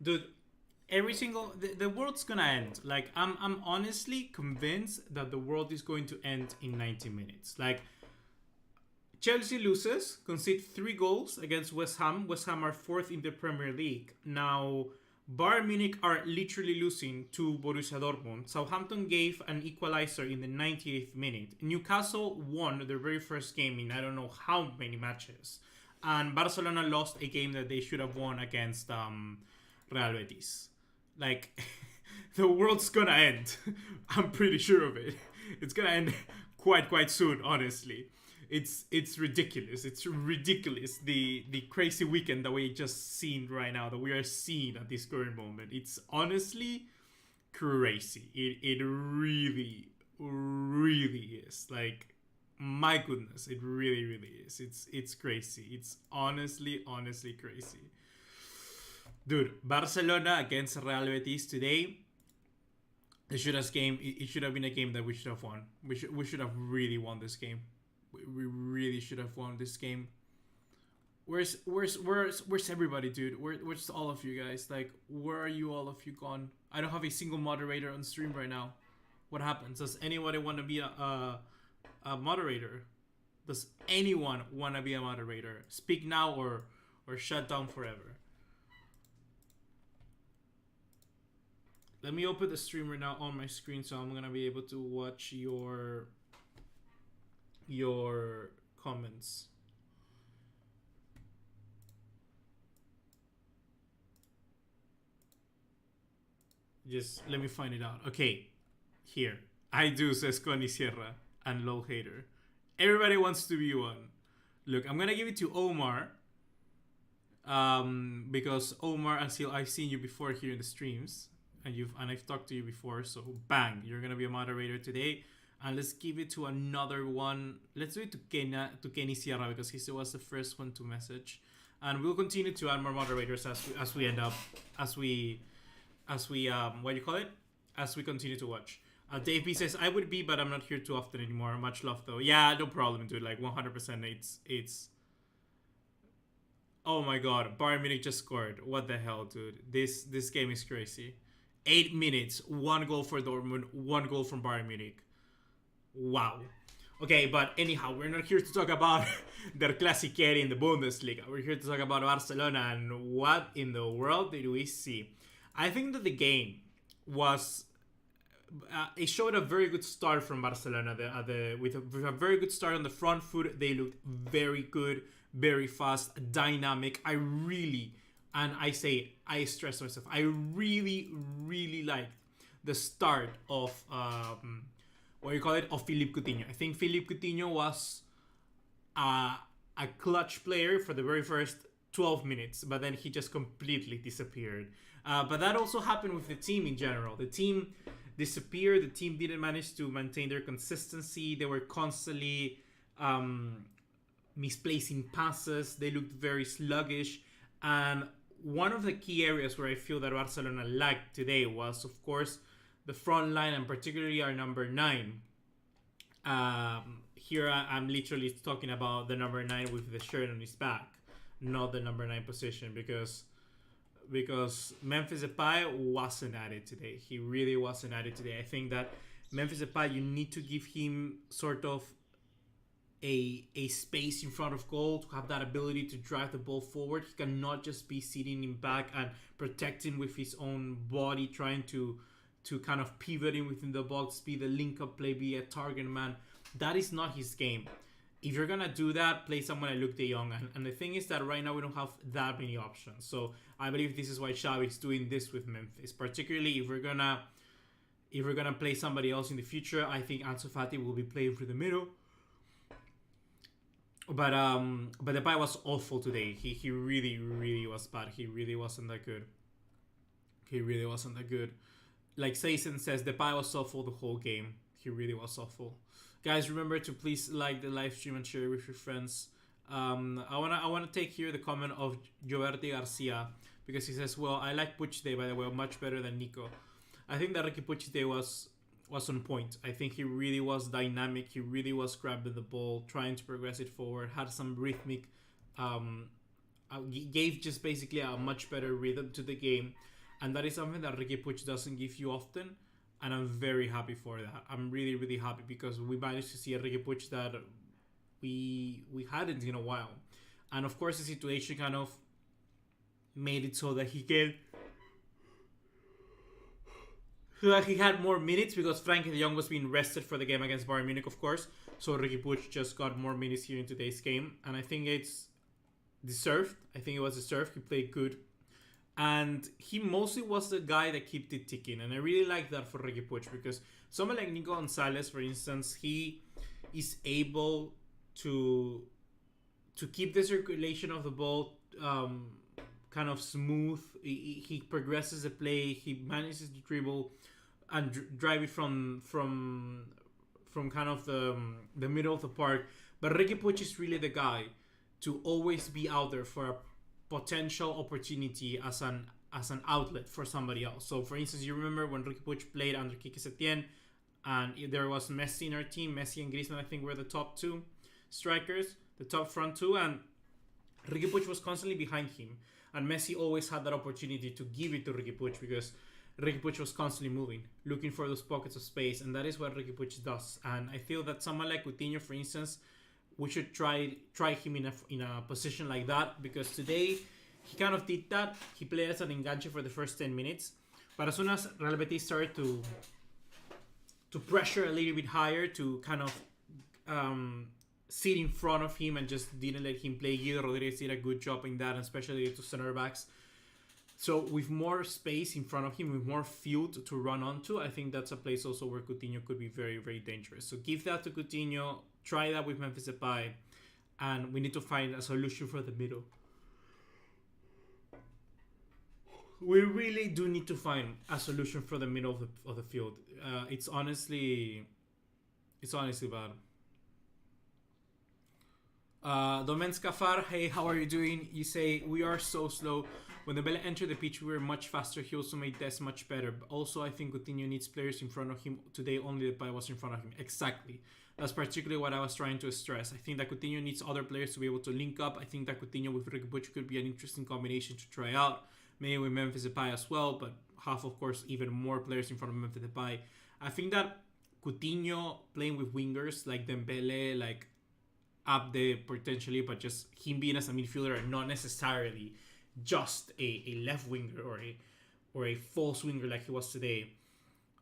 dude, the world's gonna end. Like I'm honestly convinced that the world is going to end in 90 minutes. Like Chelsea loses, concede 3 goals against West Ham. West Ham are fourth in the Premier League. Now, Bayern Munich are literally losing to Borussia Dortmund. Southampton gave an equalizer in the 98th minute. Newcastle won their very first game in I don't know how many matches. And Barcelona lost a game that they should have won against Real Betis. Like, the world's gonna end. I'm pretty sure of it. It's gonna end quite soon, honestly. It's ridiculous. It's ridiculous. The crazy weekend that we just seen right now, that we are seeing at this current moment. It's honestly crazy. It really is. Like, my goodness, it really is. It's crazy. It's honestly crazy. Dude, Barcelona against Real Betis today. It should have been a game that we should have won. We should have really won this game. We really should have won this game. Where's everybody, dude? Where's all of you guys? Like, where are you all of you gone? I don't have a single moderator on stream right now. What happens? Does anybody want to be a moderator? Does anyone want to be a moderator? Speak now or shut down forever. Let me open the stream right now on my screen so I'm gonna be able to watch your comments. Just let me find it out. Okay, here. I do, says Connie Sierra and Low Hater. Everybody wants to be one. Look, I'm gonna give it to Omar. Because Omar, I've seen you before here in the streams. And I've talked to you before, so bang, you're gonna be a moderator today. And let's give it to another one. Let's do it to Kenny Sierra because he was the first one to message. And we'll continue to add more moderators as we what do you call it? As we continue to watch. Dave B says, I would be, but I'm not here too often anymore. Much love though. Yeah, no problem, dude. Like 100%. It's oh my god, Bayern Munich just scored. What the hell, dude? This game is crazy. 8 minutes, 1 goal for Dortmund, 1 goal from Bayern Munich. Wow. Okay, but anyhow, we're not here to talk about their Clasiquere in the Bundesliga. We're here to talk about Barcelona and what in the world did we see? I think that the game was... it showed a very good start from Barcelona. With a very good start on the front foot. They looked very good, very fast, dynamic. I stress myself, I really liked the start of of Philippe Coutinho. I think Philippe Coutinho was a clutch player for the very first 12 minutes, but then he just completely disappeared. But that also happened with the team in general. The team disappeared. The team didn't manage to maintain their consistency. They were constantly misplacing passes. They looked very sluggish. And one of the key areas where I feel that Barcelona lacked today was, of course, the front line, and particularly our number 9. Here I'm literally talking about the number 9 with the shirt on his back, not the number 9 position, because Memphis Depay wasn't at it today. He really wasn't at it today. I think that Memphis Depay, you need to give him sort of a space in front of goal to have that ability to drive the ball forward. He cannot just be sitting in back and protecting with his own body, trying to kind of pivoting within the box, be the link-up play, be a target man. That is not his game. If you're going to do that, play someone like Luke de Jong. And the thing is that right now we don't have that many options. So I believe this is why Xavi is doing this with Memphis. Particularly if we're gonna play somebody else in the future, I think Ansu Fati will be playing through the middle. But the Depay was awful today. He really was bad. He really wasn't that good. Like Sayson says, Depay was awful the whole game. He really was awful. Guys, remember to please like the live stream and share it with your friends. I wanna take here the comment of Gioberti Garcia, because he says, well, I like Puig today, by the way, much better than Nico. I think that Ricky Puig today was on point. I think he really was dynamic. He really was grabbing the ball, trying to progress it forward, had some rhythmic, gave just basically a much better rhythm to the game. and that is something that Ricky Puig doesn't give you often, and I'm very happy for that. I'm really, really happy because we managed to see a Ricky Puig that we hadn't in a while. And of course, the situation kind of made it so that he had more minutes because Frankie de Jong was being rested for the game against Bayern Munich, of course. So Ricky Puig just got more minutes here in today's game, and I think it's deserved. I think it was deserved. He played good, and he mostly was the guy that kept it ticking, and I really like that for Ricky Puig because someone like Nico Gonzalez, for instance, he is able to keep the circulation of the ball kind of smooth. He progresses the play. He manages to dribble and drive it from kind of the middle of the park. But Ricky Puig is really the guy to always be out there for a potential opportunity as an outlet for somebody else. So, for instance, you remember when Ricky Puig played under Quique Setién, and there was Messi in our team. Messi and Griezmann, I think, were the top two strikers, the top front two, and Ricky Puig was constantly behind him. And Messi always had that opportunity to give it to Ricky Puig because Ricky Puig was constantly moving, looking for those pockets of space, and that is what Ricky Puig does. And I feel that someone like Coutinho, for instance, we should try him in a position like that, because today he kind of did that. He played as an enganche for the first 10 minutes, but as soon as Real Betis started to pressure a little bit higher, to kind of sit in front of him and just didn't let him play, Guido Rodriguez did a good job in that, especially to center backs. So with more space in front of him, with more field to run onto, I think that's a place also where Coutinho could be very, very dangerous. So give that to Coutinho, try that with Memphis Depay, and we need to find a solution for the middle. We really do need to find a solution for the middle of the field. It's honestly bad. Domen Scafar, hey, how are you doing? You say, we are so slow. When the Dembele entered the pitch, we were much faster. He also made Des much better. But also, I think Coutinho needs players in front of him. Today, only Depay was in front of him. Exactly. That's particularly what I was trying to stress. I think that Coutinho needs other players to be able to link up. I think that Coutinho with Ricky Puig could be an interesting combination to try out. Maybe with Memphis Depay as well, but have, of course, even more players in front of Memphis Depay. I think that Coutinho playing with wingers like Dembele, like up there potentially, but just him being as a midfielder and not necessarily just a left winger or a false winger like he was today.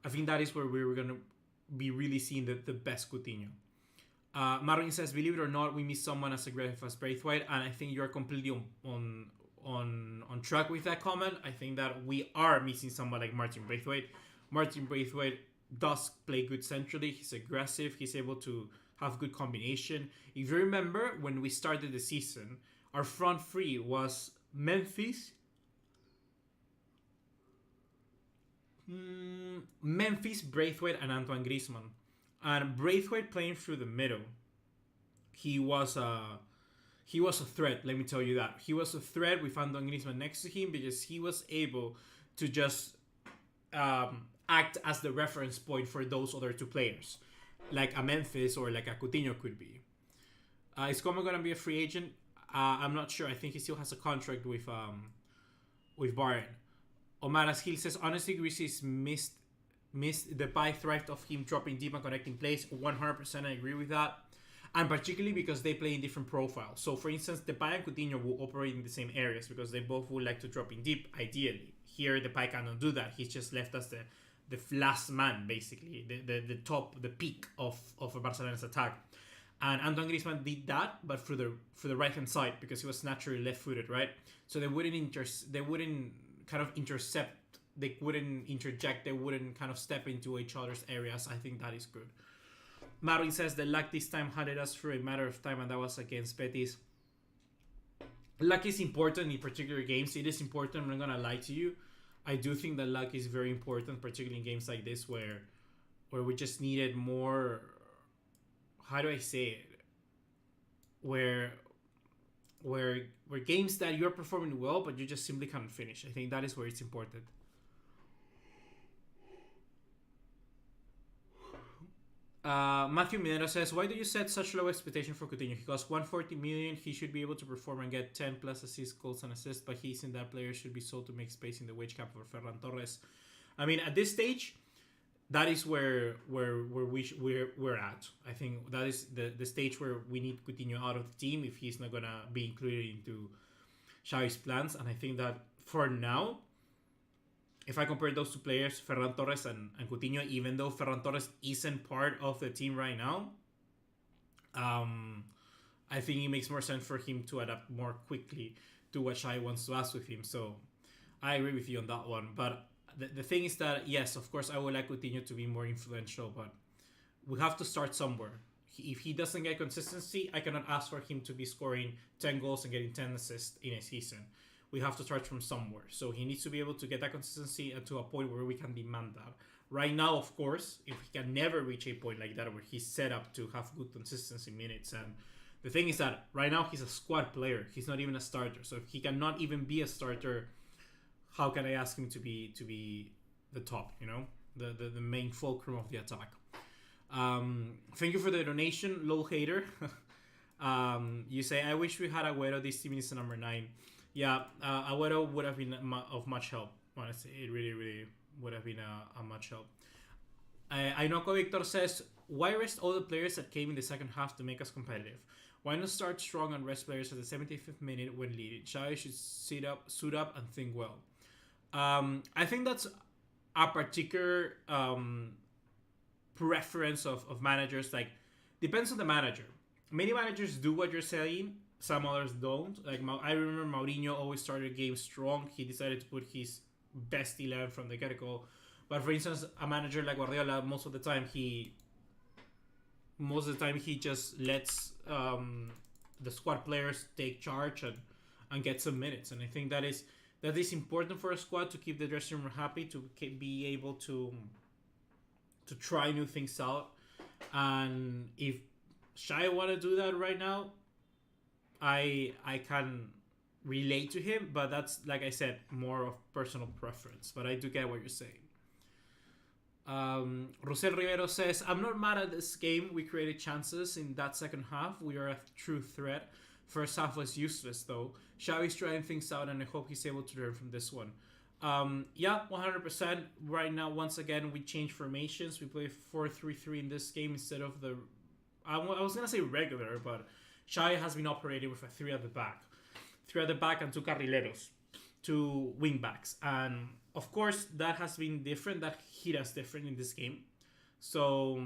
I think that is where we were going to be really seeing the best Coutinho. Marvin says, believe it or not, we miss someone as aggressive as Braithwaite, and I think you're completely on track with that comment. I think that we are missing someone like Martin Braithwaite. Martin Braithwaite does play good centrally. He's aggressive. He's able to have good combination. If you remember, when we started the season, our front three was Memphis, Braithwaite, and Antoine Griezmann. And Braithwaite playing through the middle, he was a threat, let me tell you that. He was a threat with Antoine Griezmann next to him because he was able to just act as the reference point for those other two players, like a Memphis or like a Coutinho could be. Is Coman going to be a free agent? I'm not sure. I think he still has a contract with Bayern. Omar Asgil says, honestly, Greece's missed the pie thrived of him dropping deep and connecting plays. 100% I agree with that. And particularly because they play in different profiles. So, for instance, Depay and Coutinho will operate in the same areas because they both would like to drop in deep, ideally. Here, Depay cannot do that. He's just left as the last man, basically. The top, the peak of a Barcelona's attack. And Antoine Griezmann did that, but for the right-hand side because he was naturally left-footed, right? So they wouldn't kind of intercept. They wouldn't interject. They wouldn't kind of step into each other's areas. I think that is good. Marvin says the luck this time handed us through a matter of time, and that was against Betis. Luck is important in particular games. It is important. I'm not going to lie to you. I do think that luck is very important, particularly in games like this where we just needed more... How do I say it? Where games that you're performing well, but you just simply can't finish. I think that is where it's important. Matthew Minero says, why do you set such low expectation for Coutinho? He costs 140 million. He should be able to perform and get 10 plus assists, goals, and assists, but he isn't that player. Should be sold to make space in the wage cap for Ferran Torres. I mean, at this stage, that is where we're at. I think that is the stage where we need Coutinho out of the team if he's not gonna be included into Xavi's plans. And I think that for now, if I compare those two players, Ferran Torres and Coutinho, even though Ferran Torres isn't part of the team right now, I think it makes more sense for him to adapt more quickly to what Xavi wants to ask with him. So I agree with you on that one. But the thing is that, yes, of course, I would like Coutinho to be more influential, but we have to start somewhere. If he doesn't get consistency, I cannot ask for him to be scoring 10 goals and getting 10 assists in a season. We have to start from somewhere. So he needs to be able to get that consistency and to a point where we can demand that. Right now, of course, if he can never reach a point like that where he's set up to have good consistency minutes. And the thing is that right now he's a squad player. He's not even a starter. So if he cannot even be a starter, how can I ask him to be the top, the main fulcrum of the attack? Thank you for the donation, Lol Hater. You say, I wish we had Agüero. This team is number 9. Yeah, Agüero would have been of much help. Honestly, it really, really would have been a much help. I know Victor says, why rest all the players that came in the second half to make us competitive? Why not start strong and rest players at the 75th minute when leading? Xavi should suit up and think well. I think that's a particular preference of managers. Like, depends on the manager. Many managers do what you're saying. Some others don't. Like, I remember Mourinho always started games strong. He decided to put his best 11 from the get-go. But for instance, a manager like Guardiola, most of the time he just lets the squad players take charge and get some minutes. And I think that is important for a squad to keep the dressing room happy, to be able to try new things out. And if Xavi want to do that right now, I can relate to him, but that's, like I said, more of personal preference. But I do get what you're saying. Rosel Rivero says, I'm not mad at this game. We created chances in that second half. We are a true threat. First half was useless, though. Xavi's trying things out, and I hope he's able to learn from this one. Yeah, 100%. Right now, once again, we change formations. We play 4-3-3 in this game instead of the... I was going to say regular, but Xavi has been operating with a 3 at the back. 3 at the back and 2 carrileros. 2 wing backs. And, of course, that has been different. That hit us different in this game. So,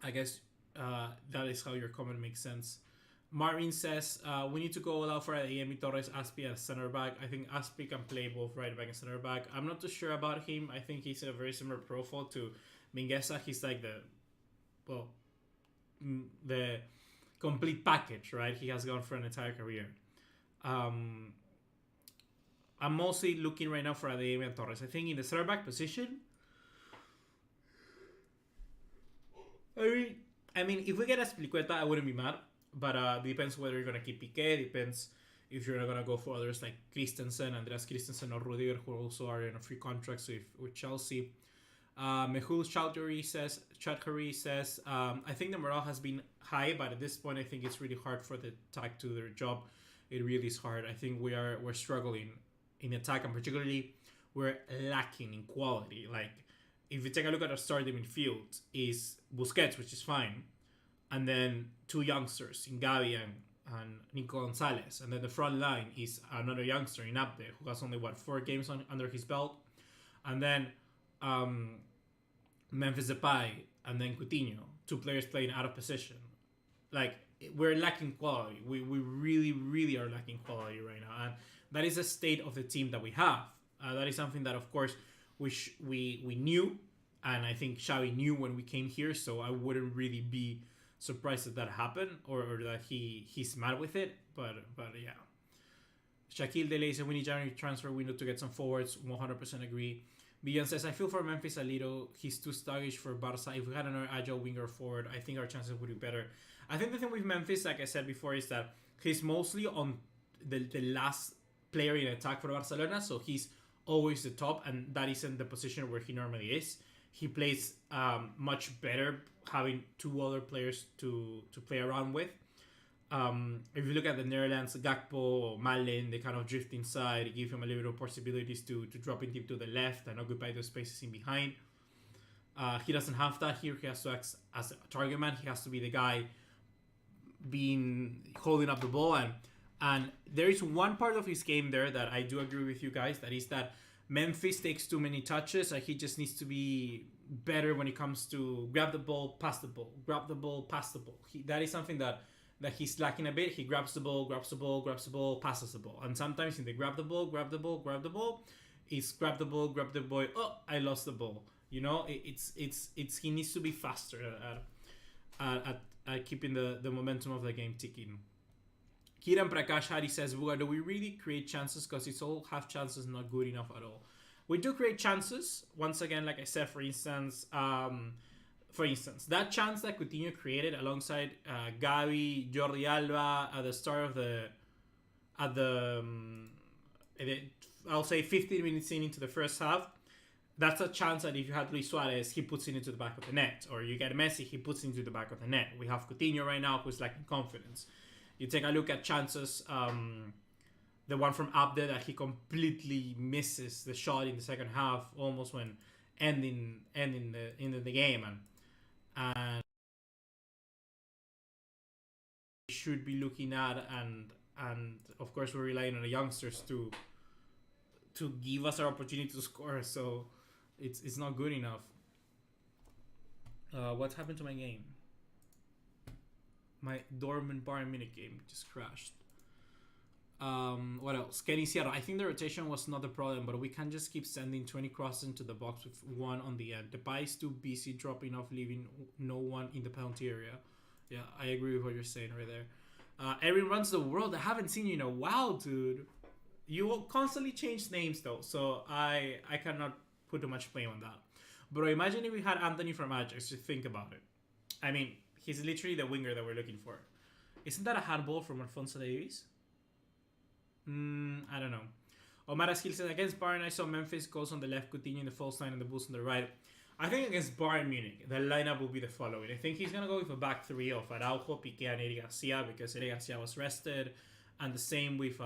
I guess that is how your comment makes sense. Marvin says, we need to go all out for Emi Torres, Aspi as center back. I think Aspi can play both right back and center back. I'm not too sure about him. I think he's a very similar profile to Mingueza. He's like the complete package, right? He has gone for an entire career. I'm mostly looking right now for Emi and Torres. I think in the center back position, I mean, if we get Azpilicueta, I wouldn't be mad. But depends whether you're going to keep Piqué. Depends if you're going to go for others like Christensen, Andreas Christensen, or Rudiger, who also are in a free contract with Chelsea. Mehul Chowdhury says, I think the morale has been high, but at this point, I think it's really hard for the attack to do their job. It really is hard. I think we're struggling in attack, and particularly we're lacking in quality. Like, if you take a look at our starting midfield, is Busquets, which is fine, and then 2 youngsters in Gavi and Nico Gonzalez. And then the front line is another youngster in Abde, who has only, 4 games under his belt. And then Memphis Depay and then Coutinho, 2 players playing out of position. Like, we're lacking quality. We really, really are lacking quality right now. And that is the state of the team that we have. That is something that, of course, we knew. And I think Xavi knew when we came here. So I wouldn't really be surprised that happened or that he's mad with it, but yeah. Shaquille Delay says we need January transfer window to get some forwards. 100% agree. Bijan says I feel for Memphis a little. He's too sluggish for Barca. If we had another agile winger forward, I think our chances would be better. I think the thing with Memphis, like I said before, is that he's mostly on the last player in attack for Barcelona, so he's always the top, and that isn't the position where he normally is. he plays much better having two other players to play around with. If you look at the Netherlands, Gakpo or Malen, they kind of drift inside, give him a little bit of possibilities to drop in deep to the left and occupy those spaces in behind. He doesn't have that here. He has to act as a target man. He has to be the guy holding up the ball. And there is one part of his game there that I do agree with you guys. That is that Memphis takes too many touches. Like, he just needs to be better when it comes to grab the ball, pass the ball, grab the ball, pass the ball. That is something that he's lacking a bit. He grabs the ball, passes the ball. And sometimes in the grab the ball, it's grab the ball, oh, I lost the ball. You know, it's he needs to be faster at keeping the momentum of the game ticking. Kiran Prakash Hari says, Buga, do we really create chances? Because it's all half chances, not good enough at all. We do create chances. Once again, like I said, for instance, that chance that Coutinho created alongside Gavi, Jordi Alba at the start of I'll say 15 minutes into the first half. That's a chance that if you had Luis Suarez, he puts it into the back of the net. Or you get Messi, he puts it into the back of the net. We have Coutinho right now who's lacking confidence. You take a look at chances, the one from Abde that he completely misses the shot in the second half, almost when ending the game. And we should be looking at, and of course we're relying on the youngsters to give us our opportunity to score. So it's not good enough. What happened to my game? My Dortmund Bayern Munich game just crashed. What else? Kenny Sierra. I think the rotation was not the problem, but we can't just keep sending 20 crosses into the box with one on the end. Depay is too busy dropping off, leaving no one in the penalty area. Yeah, I agree with what you're saying right there. Erin runs the world. I haven't seen you in a while, dude. You will constantly change names though, so I cannot put too much blame on that. But imagine if we had Anthony from Ajax. Just think about it. I mean, he's literally the winger that we're looking for. Isn't that a handball from Alphonso Davies? I don't know. Omar Askil says, against Bayern, I saw Memphis goes on the left, Coutinho in the false line and the boost on the right. I think against Bayern Munich, the lineup will be the following. I think he's going to go with a back three of Araujo, Piqué, and Eric Garcia because Eric Garcia was rested. And the same with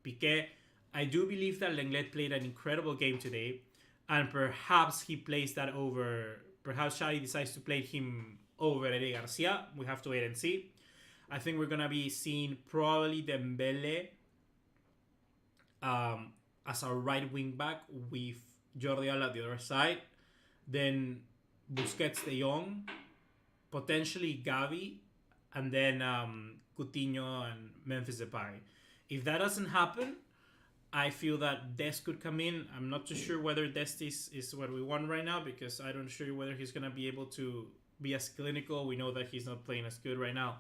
Piqué. I do believe that Lenglet played an incredible game today. And perhaps he plays that over... Perhaps Xavi decides to play him over Eric Garcia. We have to wait and see. I think we're going to be seeing probably Dembele as our right wing back with Jordi Alba at the other side. Then Busquets, De Jong, potentially Gavi, and then Coutinho and Memphis Depay. If that doesn't happen, I feel that Dest could come in. I'm not too sure whether Dest is what we want right now because I'm not sure whether he's going to be able to be as clinical. We know that he's not playing as good right now.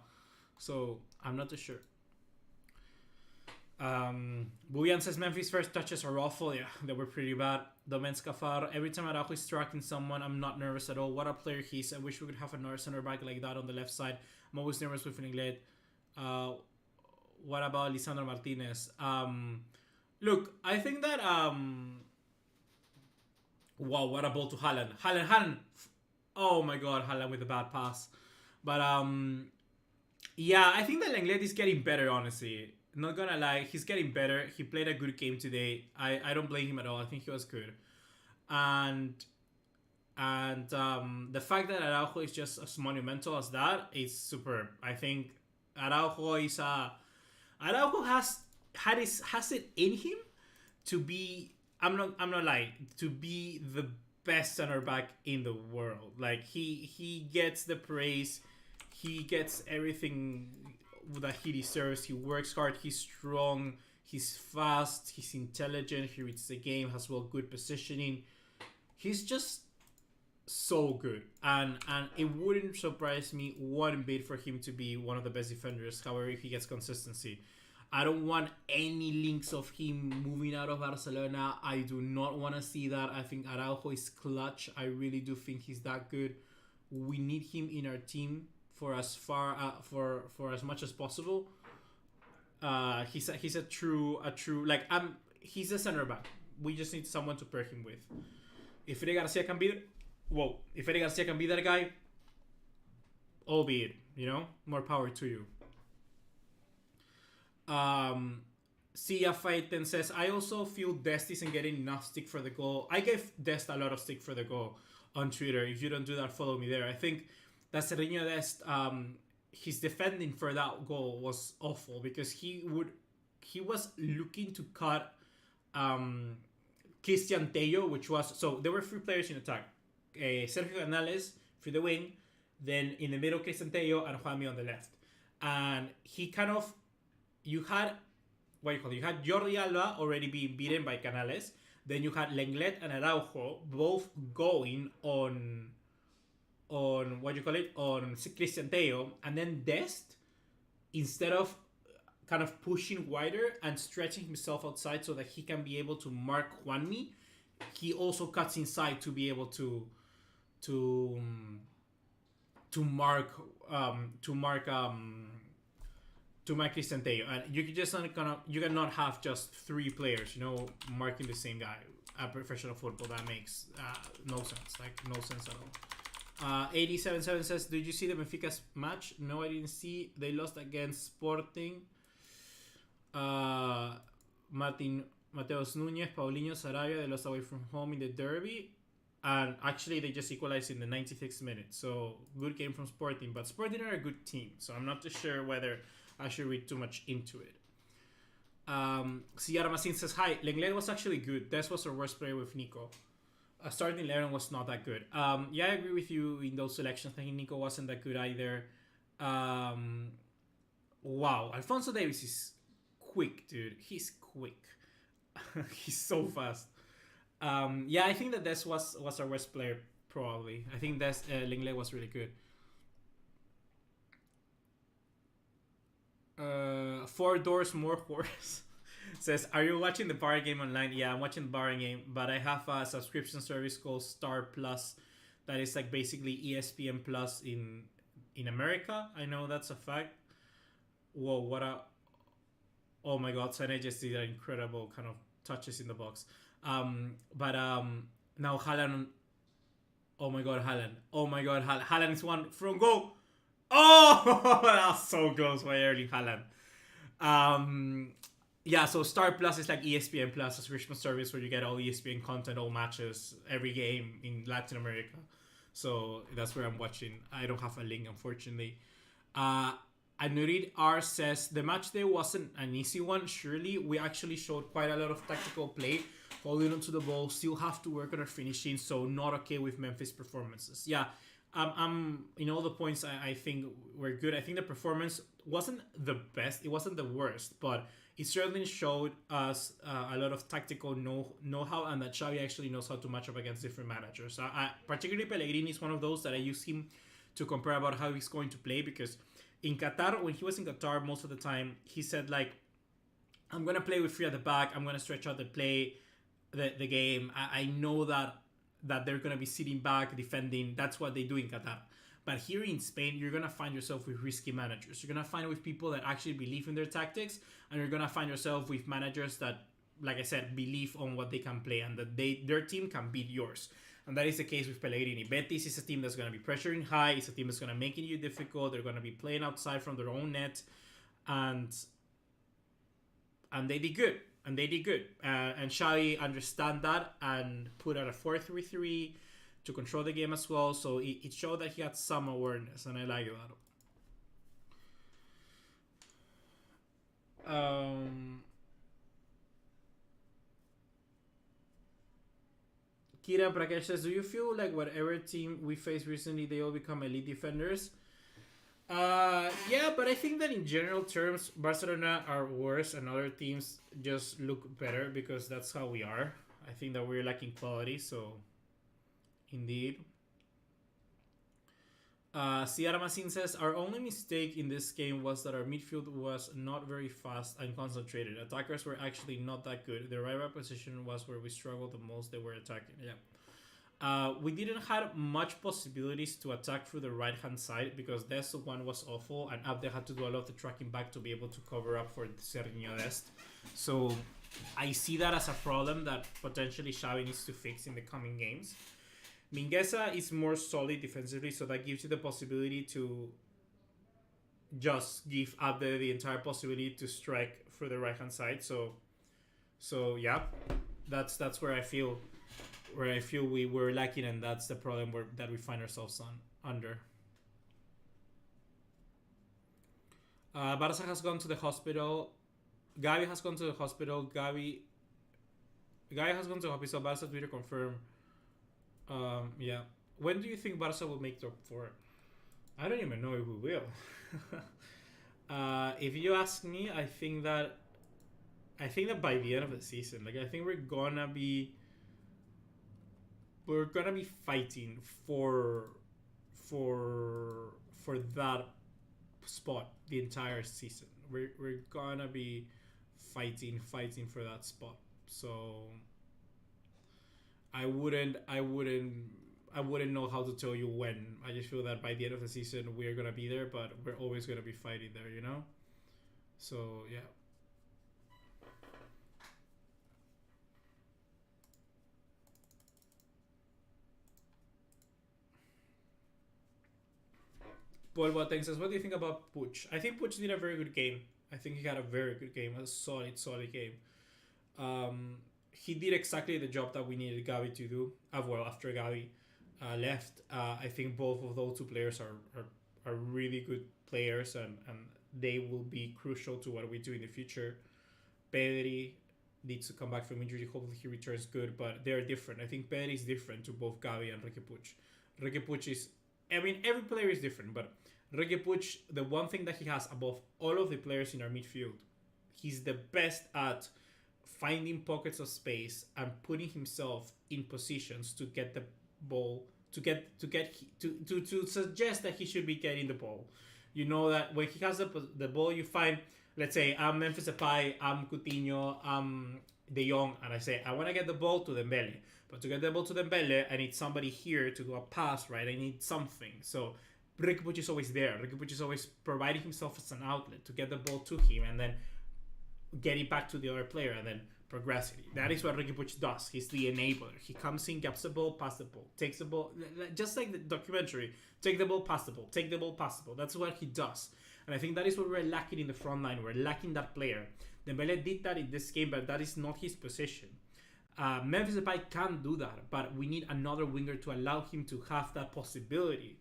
So I'm not too sure. Buyan says Memphis' first touches are awful. Yeah, they were pretty bad. Domen Scafar, every time Araujo is tracking someone, I'm not nervous at all. What a player he is. I wish we could have another center back like that on the left side. I'm always nervous with Lenglet. What about Lisandro Martinez? Look, I think that wow, what a ball to Haaland. Haaland. Oh my god, Haaland with a bad pass. But yeah, I think that Lenglet is getting better, honestly. Not gonna lie, he's getting better. He played a good game today. I don't blame him at all. I think he was good. And the fact that Araujo is just as monumental as that is superb. I think Araujo has it in him to be, I'm not lying, to be the best center back in the world. Like he gets the praise, he gets everything that he deserves. He works hard, he's strong, he's fast, he's intelligent, he reads the game, has well good positioning. He's just so good, and it wouldn't surprise me one bit for him to be one of the best defenders. However, if he gets consistency, I don't want any links of him moving out of Barcelona. I do not want to see that. I think Araujo is clutch. I really do think he's that good. We need him in our team for as far for as much as possible. He's a true like he's a center back. We just need someone to pair him with. If Eric Garcia can be it, Whoa, if Eddie Garcia can be that guy, albeit, more power to you. Sia Fighten says, I also feel Dest isn't getting enough stick for the goal. I gave Dest a lot of stick for the goal on Twitter. If you don't do that, follow me there. I think that Serginho Dest, his defending for that goal was awful because he was looking to cut Christian Tello, which was, so there were 3 players in attack. Sergio Canales for the wing, then in the middle Christian Tello and Juanmi on the left. And he kind of, you had Jordi Alba already being beaten by Canales. Then you had Lenglet and Araujo both going on on Christian Tello. And then Dest, instead of kind of pushing wider and stretching himself outside so that he can be able to mark Juanmi, he also cuts inside to be able to mark Christian Tello. And you cannot have just 3 players, marking the same guy at professional football. That makes no sense. No sense at all. 877 says, did you see the Benfica's match? No, I didn't see. They lost against Sporting. Mateus Núñez, Paulinho, Sarabia, they lost away from home in the derby. And actually, they just equalized in the 96th minute. So, good game from Sporting. But Sporting are a good team. So, I'm not too sure whether I should read too much into it. Ciara Masin says, hi, Lenglet was actually good. Des was our worst player with Nico. Starting 11 was not that good. Yeah, I agree with you in those selections. I think Nico wasn't that good either. Wow, Alphonso Davies is quick, dude. He's quick. He's so fast. Yeah, I think that Des was our worst player, probably. I think Lenglet was really good. 4 doors more horse says, are you watching the Bar game online? Yeah, I'm watching the Bar game, but I have a subscription service called Star Plus that is like basically ESPN Plus in America. I know that's a fact. Whoa, oh my god, Sané just did an incredible kind of touches in the box. But now Haaland, oh my god, Haaland is one from goal. Oh, that was so close by Erling Haaland. Yeah, so Star Plus is like ESPN Plus, a subscription service where you get all ESPN content, all matches, every game in Latin America. So that's where I'm watching. I don't have a link, unfortunately. Anurid R says, the match day wasn't an easy one. Surely, we actually showed quite a lot of tactical play, holding onto the ball, still have to work on our finishing, so not okay with Memphis' performances. Yeah, in all the points, I think were good. I think the performance wasn't the best, it wasn't the worst, but it certainly showed us a lot of tactical know-how, and that Xavi actually knows how to match up against different managers. Particularly Pellegrini is one of those that I use him to compare about how he's going to play, because in Qatar, when he was in Qatar, most of the time, he said, like, I'm going to play with 3 at the back, I'm going to stretch out the game. I know that they're going to be sitting back, defending. That's what they do in Qatar. But here in Spain, you're going to find yourself with risky managers. You're going to find with people that actually believe in their tactics, and you're going to find yourself with managers that, like I said, believe on what they can play, and that their team can beat yours. And that is the case with Pellegrini. Betis is a team that's going to be pressuring high. It's a team that's going to make it difficult. They're going to be playing outside from their own net. And they did good. And Xavi understand that and put out a 4-3-3 to control the game as well. So it showed that he had some awareness, and I like that. Kira Prakash says, do you feel like whatever team we faced recently, they all become elite defenders? Yeah, but I think that in general terms, Barcelona are worse and other teams just look better because that's how we are. I think that we're lacking quality, so indeed. Ciara Masin says, our only mistake in this game was that our midfield was not very fast and concentrated. Attackers were actually not that good. The right position was where we struggled the most. They were attacking. Yeah. We didn't have much possibilities to attack through the right-hand side because this one was awful, and Abde had to do a lot of the tracking back to be able to cover up for Serginho Dest. So I see that as a problem that potentially Xavi needs to fix in the coming games. Mingueza is more solid defensively, so that gives you the possibility to just give Abde the entire possibility to strike for the right hand side. So yeah, that's where I feel we were lacking, and that's the problem that we find ourselves under. Barca has gone to the hospital. Gavi has gone to the hospital. Gavi has gone to the hospital. Barca Twitter confirmed. Yeah. When do you think Barca will make top 4? I don't even know if we will. If you ask me, I think that by the end of the season, like I think we're gonna be fighting for that spot the entire season. We're gonna be fighting for that spot. So I wouldn't know how to tell you when. I just feel that by the end of the season we're gonna be there, but we're always gonna be fighting there, you know? So yeah. Paul Boateng says, what do you think about Puig? I think Puig did a very good game. I think he had a very good game, a solid game. He did exactly the job that we needed Gavi to do. After Gavi left, I think both of those two players are really good players, and they will be crucial to what we do in the future. Pedri needs to come back from injury. Hopefully he returns good, but they're different. I think Pedri is different to both Gavi and Riqui Puig. Riqui Puig is, I mean, every player is different, but Riqui Puig, the one thing that he has above all of the players in our midfield, he's the best at finding pockets of space and putting himself in positions to get the ball, to suggest that he should be getting the ball. You know that when he has the ball, you find, let's say I'm Memphis Depay, I'm Coutinho, I'm De Jong, and I say I want to get the ball to Dembele. But to get the ball to Dembele, I need somebody here to do a pass, right? I need something. So Riqui Puig is always there. Riqui Puig is always providing himself as an outlet to get the ball to him and then get it back to the other player and then progressively. That is what Riqui Puig does. He's the enabler. He comes in, gets the ball, pass the ball, takes the ball. Just like the documentary, take the ball, pass the ball, take the ball, pass the ball. That's what he does. And I think that is what we're lacking in the front line. We're lacking that player. Dembele did that in this game, but that is not his position. Memphis Depay can do that, but we need another winger to allow him to have that possibility,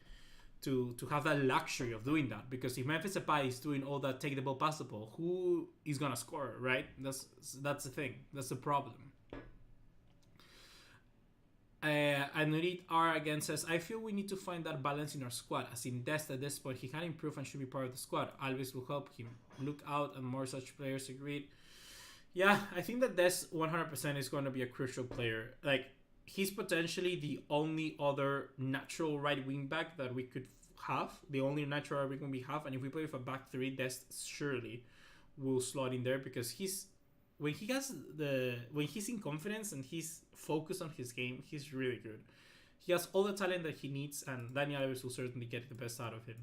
to have that luxury of doing that. Because if Memphis Depay is doing all that, take the ball, pass the ball, who is gonna score, right? That's the thing. That's the problem. Anurit R again says, I feel we need to find that balance in our squad. As in Dest at this point, he can improve and should be part of the squad. Alves will help him. Look out and more such players. Agreed. Yeah, I think that Dest 100% is going to be a crucial player. Like, he's potentially the only other natural right wing back that we could have. The only natural right wing back we have. And if we play with a back three, Dest surely will slot in there, because when he's in confidence and he's focused on his game, he's really good. He has all the talent that he needs, and Dani Alves will certainly get the best out of him.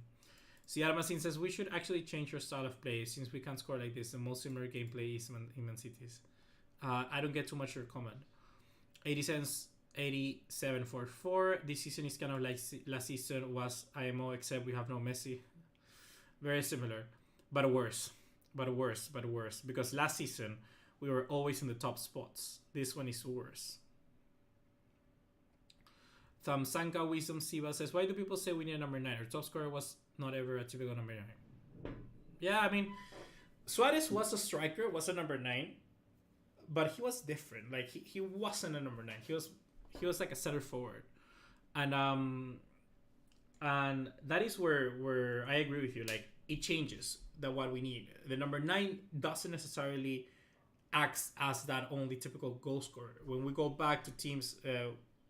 Ciar Masin says, we should actually change our style of play since we can't score like this. The most similar gameplay is in Man City's. I don't get too much your comment. 80 cents, 8744. This season is kind of like last season was IMO, except we have no Messi. Very similar, but worse. Because last season we were always in the top spots. This one is worse. Thamsanka Wisdom Siva says, why do people say we need a number 9? Our top scorer was not ever a typical number 9. Yeah, I mean, Suarez was a striker, was a number 9, but he was different. Like, he wasn't a number 9. He was like a center forward. And that is where I agree with you. Like, it changes what we need. The number 9 doesn't necessarily act as that only typical goal scorer. When we go back to teams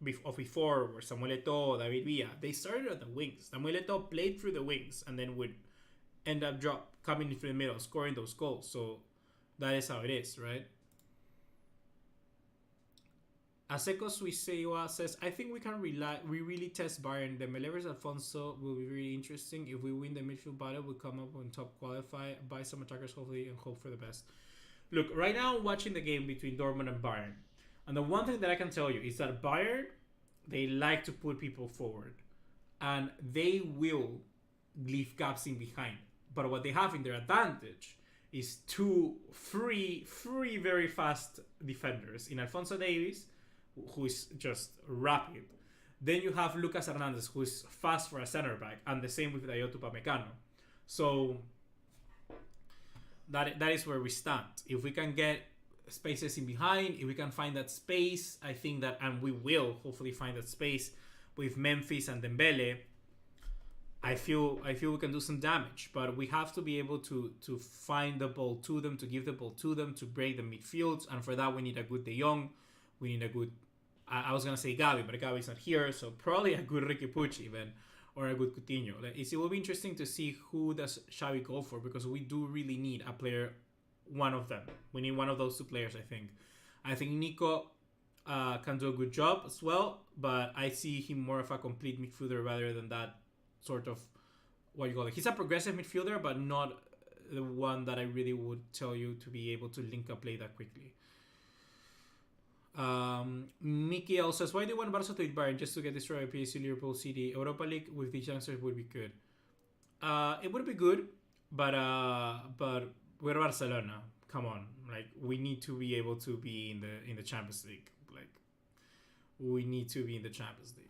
before, where Samuel Eto'o, David Villa, they started at the wings. Samuel Eto'o played through the wings and then would end up coming into the middle, scoring those goals. So that is how it is, right? Aseko Suiseiwa says, I think we really test Bayern. The Dembele Alfonso will be really interesting. If we win the midfield battle, we'll come up on top, qualify, buy some attackers hopefully, and hope for the best. Look, right now I'm watching the game between Dortmund and Bayern. And the one thing that I can tell you is that Bayern They like to put people forward, and they will leave gaps in behind. But what they have in their advantage is three very fast defenders in Alphonso Davies, who is just rapid. Then you have Lucas Hernandez, who is fast for a center back, and the same with Dayot Upamecano. So that is where we stand. If we can get spaces in behind, if we can find that space, I think that, and we will hopefully find that space with Memphis and Dembele, I feel we can do some damage. But we have to be able to find the ball to them, to give the ball to them, to break the midfields, and for that we need a good De Jong, we need a good, I was gonna say Gavi, but Gavi's not here, so probably a good Riqui Puig even, or a good Coutinho. It will be interesting to see who does Xavi go for, because we do really need a player, one of them. We need one of those two players, I think. I think Nico can do a good job as well, but I see him more of a complete midfielder rather than that sort of, what you call it. He's a progressive midfielder, but not the one that I really would tell you to be able to link up play that quickly. Mickey L says, why do you want Barca to beat Bayern just to get destroyed by PSG, Liverpool, City? Europa League with these youngsters would be good. It would be good, but we're Barcelona. Come on, like we need to be able to be in the Champions League. Like we need to be in the Champions League.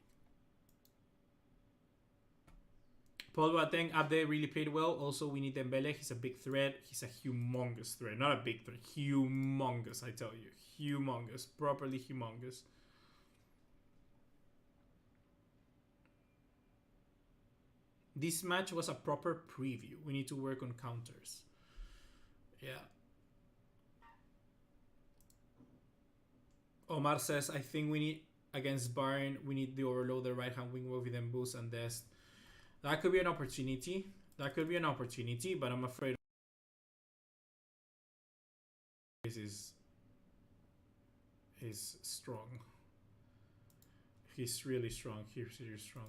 Paul Boateng, Abde really played well. Also, we need Dembele. He's a big threat. He's a humongous threat. Not a big threat. Humongous, I tell you. Humongous. Properly humongous. This match was a proper preview. We need to work on counters. Yeah. Omar says, I think we need, against Bayern, we need the overloader right-hand wing with them Boost and Dest. That could be an opportunity. That could be an opportunity, but I'm afraid this is strong. He's really strong. He's really strong.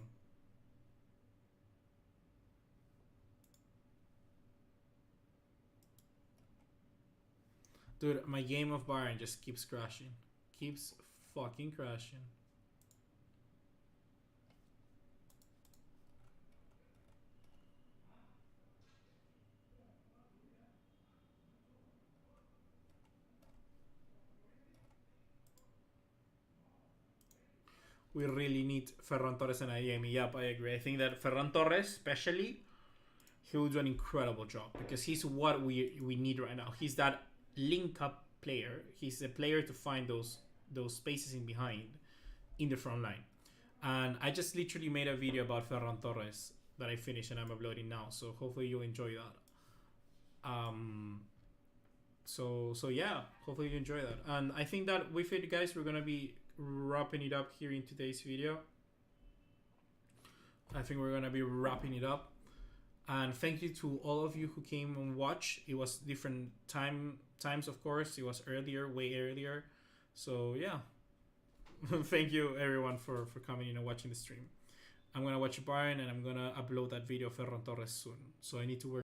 Dude, my game of Bayern just keeps crashing. Keeps fucking crashing. We really need Ferran Torres and Ayemi. Yep, I agree. I think that Ferran Torres, especially, he will do an incredible job because he's what we need right now. He's that link-up player. He's a player to find those spaces in behind in the front line. And I just literally made a video about Ferran Torres that I finished and I'm uploading now. So hopefully you'll enjoy that. So yeah, hopefully you enjoy that. And I think that with it, guys, we're gonna be wrapping it up here in today's video. I think we're gonna be wrapping it up. And thank you to all of you who came and watched. It was different times, of course. It was earlier, way earlier. So yeah. Thank you everyone for coming in and watching the stream. I'm gonna watch Bayern and I'm gonna upload that video of Ferran Torres soon. So I need to work